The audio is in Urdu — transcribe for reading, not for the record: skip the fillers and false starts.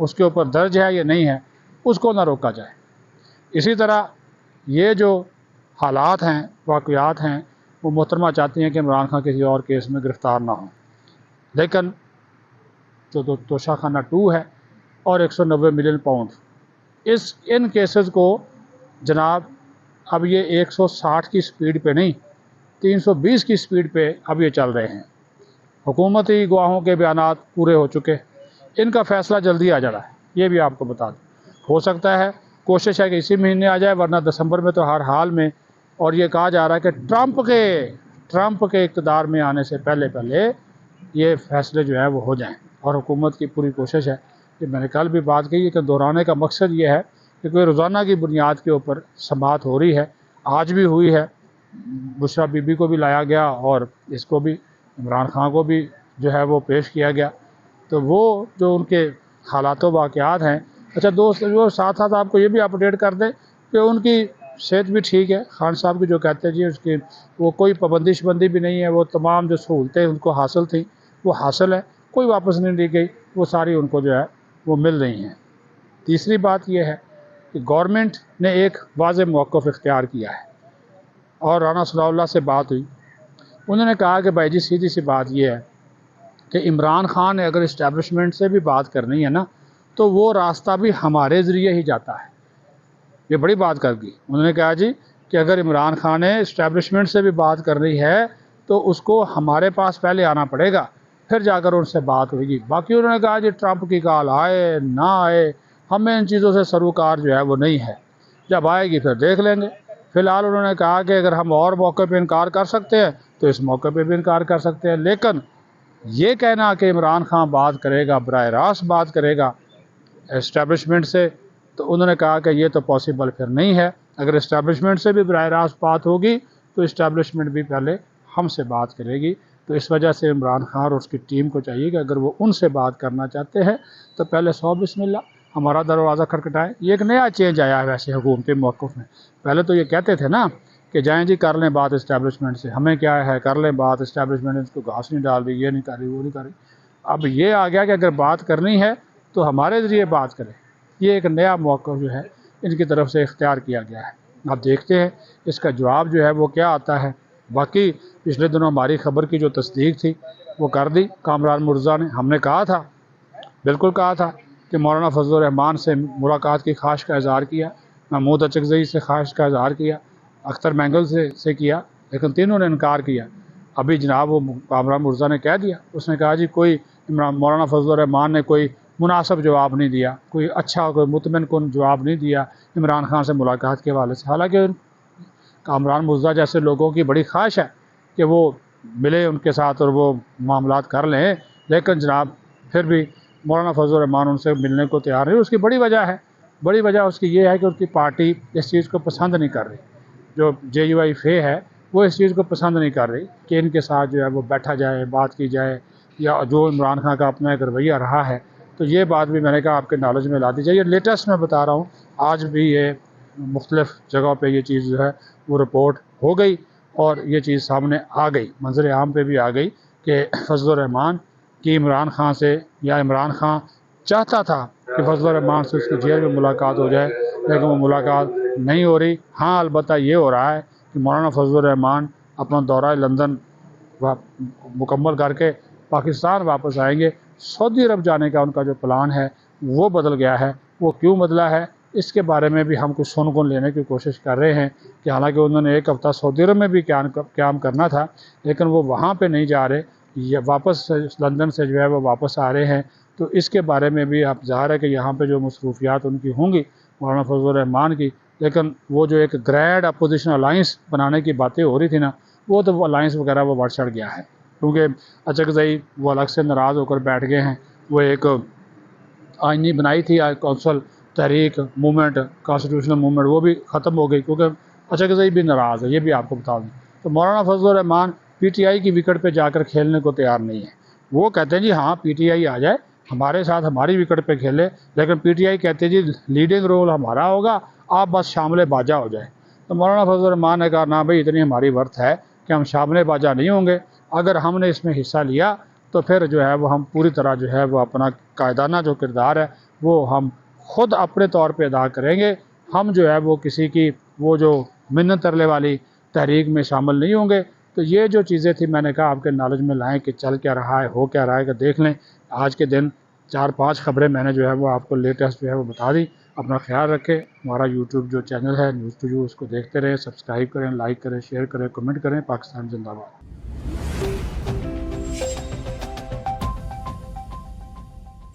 اس کے اوپر درج ہے یا نہیں ہے اس کو نہ روکا جائے۔ اسی طرح یہ جو حالات ہیں، واقعات ہیں، وہ محترمہ چاہتی ہیں کہ عمران خان کسی اور کیس میں گرفتار نہ ہوں، لیکن جو توشہ خانہ 2 ہے اور 190 ملین پاؤنڈ، ان کیسز کو جناب اب یہ 160 کی سپیڈ پہ نہیں 320 کی سپیڈ پہ اب یہ چل رہے ہیں۔ حکومتی گواہوں کے بیانات پورے ہو چکے، ان کا فیصلہ جلدی آ جا رہا ہے، یہ بھی آپ کو بتا دوں۔ ہو سکتا ہے، کوشش ہے کہ اسی مہینے آ جائے، ورنہ دسمبر میں تو ہر حال میں۔ اور یہ کہا جا رہا ہے کہ ٹرمپ کے اقتدار میں آنے سے پہلے یہ فیصلے جو ہے وہ ہو جائیں، اور حکومت کی پوری کوشش ہے کہ میں نے کل بھی بات کی کہ دہرانے کا مقصد یہ ہے کہ کوئی روزانہ کی بنیاد کے اوپر سماعت ہو رہی ہے، آج بھی ہوئی ہے، بشریٰ بی بی کو بھی لایا گیا اور اس کو بھی، عمران خان کو بھی جو ہے وہ پیش کیا گیا۔ تو وہ جو ان کے حالات و واقعات ہیں، اچھا دوست جو ساتھ آپ کو یہ بھی اپڈیٹ کر دیں کہ ان کی صحت بھی ٹھیک ہے، خان صاحب کی جو کہتے ہیں جی اس کی وہ کوئی پابندی شبندی بھی نہیں ہے، وہ تمام جو سہولتیں ان کو حاصل تھیں وہ حاصل ہے، کوئی واپس نہیں لی گئی، وہ ساری ان کو جو ہے وہ مل رہی ہیں۔ تیسری بات یہ ہے کہ گورنمنٹ نے ایک واضح موقف اختیار کیا ہے، اور رانا ثناء اللہ سے بات ہوئی، انہوں نے کہا کہ بھائی جی سیدھی سی بات یہ ہے کہ عمران خان نے اگر اسٹیبلشمنٹ سے بھی بات کرنی ہے نا تو وہ راستہ بھی ہمارے ذریعے ہی جاتا ہے۔ یہ بڑی بات کر دی انہوں نے، کہا جی کہ اگر عمران خان نے اسٹیبلشمنٹ سے بھی بات کرنی ہے تو اس کو ہمارے پاس پہلے آنا پڑے گا، پھر جا کر ان سے بات ہوگی۔ باقی انہوں نے کہا جی ٹرمپ کی کال آئے نہ آئے ہمیں ان چیزوں سے سروکار جو ہے وہ نہیں ہے، جب آئے گی پھر دیکھ لیں گے۔ فی الحال انہوں نے کہا کہ اگر ہم اور موقع پہ انکار کر سکتے ہیں تو اس موقع پہ بھی انکار کر سکتے ہیں، لیکن یہ کہنا کہ عمران خان بات کرے گا، براہ راست بات کرے گا اسٹیبلشمنٹ سے، تو انہوں نے کہا کہ یہ تو پاسبل پھر نہیں ہے۔ اگر اسٹیبلشمنٹ سے بھی براہ راست بات ہوگی تو اسٹیبلشمنٹ بھی پہلے ہم سے بات کرے گی۔ تو اس وجہ سے عمران خان اور اس کی ٹیم کو چاہیے کہ اگر وہ ان سے بات کرنا چاہتے ہیں تو پہلے 100 بسم اللہ ہمارا دروازہ کھٹکھٹائیں۔ یہ ایک نیا چینج آیا ہے ویسے حکومتی موقف میں، پہلے تو یہ کہتے تھے نا کہ جائیں جی کر لیں بات اسٹیبلشمنٹ سے، ہمیں کیا ہے کر لیں بات، اسٹیبلشمنٹ اس کو گھاس نہیں ڈال رہی، یہ نہیں کر رہی، وہ نہیں کر رہی۔ اب یہ آ گیا کہ اگر بات کرنی ہے تو ہمارے ذریعے بات کریں، یہ ایک نیا موقع جو ہے ان کی طرف سے اختیار کیا گیا ہے۔ اب دیکھتے ہیں اس کا جواب جو ہے وہ کیا آتا ہے۔ باقی پچھلے دنوں ہماری خبر کی جو تصدیق تھی وہ کر دی کامران مرزا نے، ہم نے کہا تھا، بالکل کہا تھا کہ مولانا فضل الرحمان سے ملاقات کی خواہش کا اظہار کیا، محمود اچکزئی سے خواہش کا اظہار کیا، اختر مینگل سے کیا، لیکن تینوں نے انکار کیا۔ ابھی جناب وہ کامران مرزا نے کہہ دیا، اس نے کہا جی کوئی مولانا فضل الرحمان نے کوئی مناسب جواب نہیں دیا، کوئی اچھا کوئی مطمئن کن جواب نہیں دیا عمران خان سے ملاقات کے حوالے سے۔ حالانکہ کامران مرزا جیسے لوگوں کی بڑی خواہش ہے کہ وہ ملے ان کے ساتھ اور وہ معاملات کر لیں، لیکن جناب پھر بھی مولانا فضل الرحمان ان سے ملنے کو تیار نہیں۔ اس کی بڑی وجہ ہے، بڑی وجہ اس کی یہ ہے کہ اس کی پارٹی اس چیز کو پسند نہیں کر رہی، جو JUIF ہے وہ اس چیز کو پسند نہیں کر رہی کہ ان کے ساتھ جو ہے وہ بیٹھا جائے، بات کی جائے، یا جو عمران خان کا اپنا ایک رویہ رہا ہے۔ تو یہ بات بھی میں نے کہا آپ کے نالج میں لا دی جائے۔ یہ لیٹسٹ میں بتا رہا ہوں، آج بھی یہ مختلف جگہوں پہ یہ چیز جو ہے وہ رپورٹ ہو گئی اور یہ چیز سامنے آ گئی، منظر عام پہ بھی آ گئی کہ فضل الرحمان کی عمران خان سے، یا عمران خان چاہتا تھا کہ فضل الرحمان سے اس کی جیل میں ملاقات ہو جائے، لیکن وہ ملاقات نہیں ہو رہی۔ ہاں البتہ یہ ہو رہا ہے کہ مولانا فضل الرحمان اپنا دورہ لندن مکمل کر کے پاکستان واپس آئیں گے۔ سعودی عرب جانے کا ان کا جو پلان ہے وہ بدل گیا ہے۔ وہ کیوں بدلا ہے اس کے بارے میں بھی ہم کچھ سن گن لینے کی کوشش کر رہے ہیں کہ حالانکہ انہوں نے ایک ہفتہ سعودی عرب میں بھی قیام کرنا تھا، لیکن وہ وہاں پہ نہیں جا رہے، یہ واپس لندن سے جو ہے وہ واپس آ رہے ہیں۔ تو اس کے بارے میں بھی اب ظاہر ہے کہ یہاں پہ جو مصروفیات ان کی ہوں گی مولانا فضل الرحمان کی، لیکن وہ جو ایک گریڈ اپوزیشن الائنس بنانے کی باتیں ہو رہی تھی نا، وہ تو وہ الائنس وغیرہ وہ بڑھ چڑھ گیا ہے، کیونکہ اچکزئی وہ الگ سے ناراض ہو کر بیٹھ گئے ہیں۔ وہ ایک آئینی بنائی تھی کونسل تحریک موومنٹ، کانسٹیٹیوشنل موومنٹ، وہ بھی ختم ہو گئی کیونکہ اچکزئی بھی ناراض ہے، یہ بھی آپ کو بتا دوں۔ تو مولانا فضل الرحمان PTI کی وکٹ پہ جا کر کھیلنے کو تیار نہیں ہے۔ وہ کہتے ہیں جی ہاں PTI آ جائے ہمارے ساتھ ہماری وکٹ پہ کھیلے، لیکن PTI کہتے ہیں جی لیڈنگ رول ہمارا ہوگا، آپ بس شامل باجا ہو جائے۔ تو مولانا فضل الرحمان نے کہا نہ بھائی اتنی ہماری ورث ہے کہ ہم شامل باجا نہیں ہوں گے، اگر ہم نے اس میں حصہ لیا تو پھر جو ہے وہ ہم پوری طرح جو ہے وہ اپنا قائدانہ جو کردار ہے وہ ہم خود اپنے طور پہ ادا کریں گے. ہم جو ہے وہ کسی کی وہ جو منت ترلے والی تحریک میں شامل نہیں ہوں گے. تو یہ جو چیزیں تھیں میں نے کہا آپ کے نالج میں لائیں کہ چل کیا رہا ہے، ہو کیا رہا ہے، کہ دیکھ لیں. آج کے دن 4-5 خبریں میں نے جو ہے وہ آپ کو لیٹسٹ جو ہے وہ بتا دی. اپنا خیال رکھیں. ہمارا یوٹیوب جو چینل ہے نیوز ٹو یو، اس کو دیکھتے رہیں، سبسکرائب کریں، لائک کریں، شیئر کریں، کمنٹ کریں. پاکستان زندہ باد.